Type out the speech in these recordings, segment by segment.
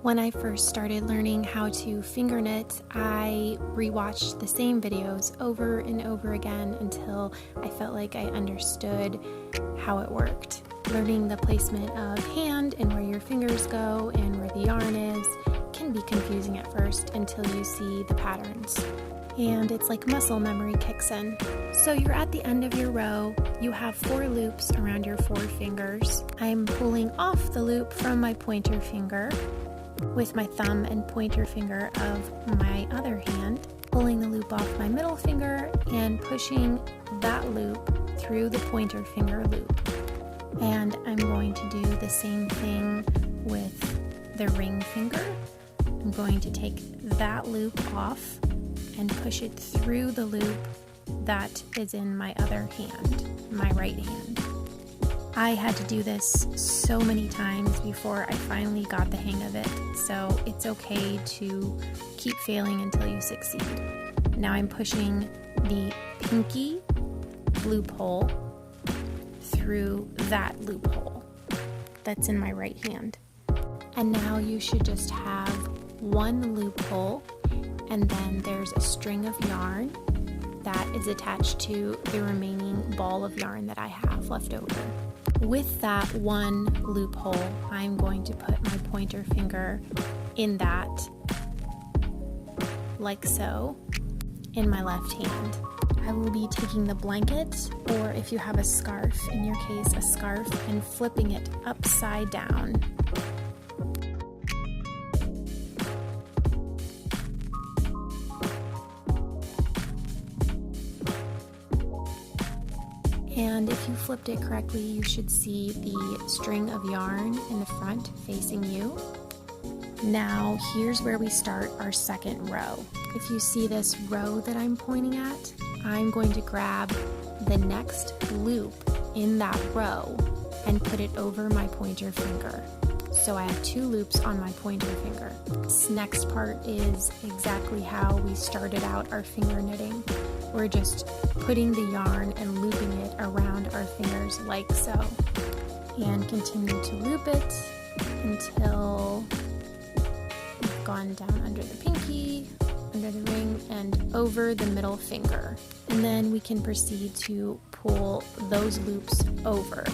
When I first started learning how to finger knit, I rewatched the same videos over and over again until I felt like I understood how it worked. Learning the placement of hand and where your fingers go and where the yarn is can be confusing at first until you see the patterns. And it's like muscle memory kicks in. So you're at the end of your row, you have 4 loops around your 4 fingers. I'm pulling off the loop from my pointer finger with my thumb and pointer finger of my other hand, pulling the loop off my middle finger and pushing that loop through the pointer finger loop. And I'm going to do the same thing with the ring finger. I'm going to take that loop off and push it through the loop that is in my other hand, my right hand. I had to do this so many times before I finally got the hang of it, so it's okay to keep failing until you succeed. Now I'm pushing the pinky loophole through that loophole that's in my right hand. And now you should just have one loophole, and then there's a string of yarn that is attached to the remaining ball of yarn that I have left over. With that one loophole, I'm going to put my pointer finger in that, like so, in my left hand. I will be taking the blanket, or if you have a scarf, in your case a scarf, and flipping it upside down. And if you flipped it correctly, you should see the string of yarn in the front facing you. Now, here's where we start our second row. If you see this row that I'm pointing at, I'm going to grab the next loop in that row and put it over my pointer finger. So I have 2 loops on my pointer finger. This next part is exactly how we started out our finger knitting. We're just putting the yarn and looping it around our fingers like so. And continue to loop it until we've gone down under the pinky, under the ring, and over the middle finger. And then we can proceed to pull those loops over.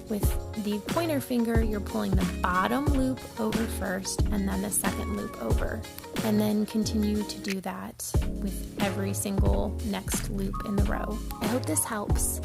With the pointer finger, you're pulling the bottom loop over first and then the second loop over. And then continue to do that with every single next loop in the row. I hope this helps.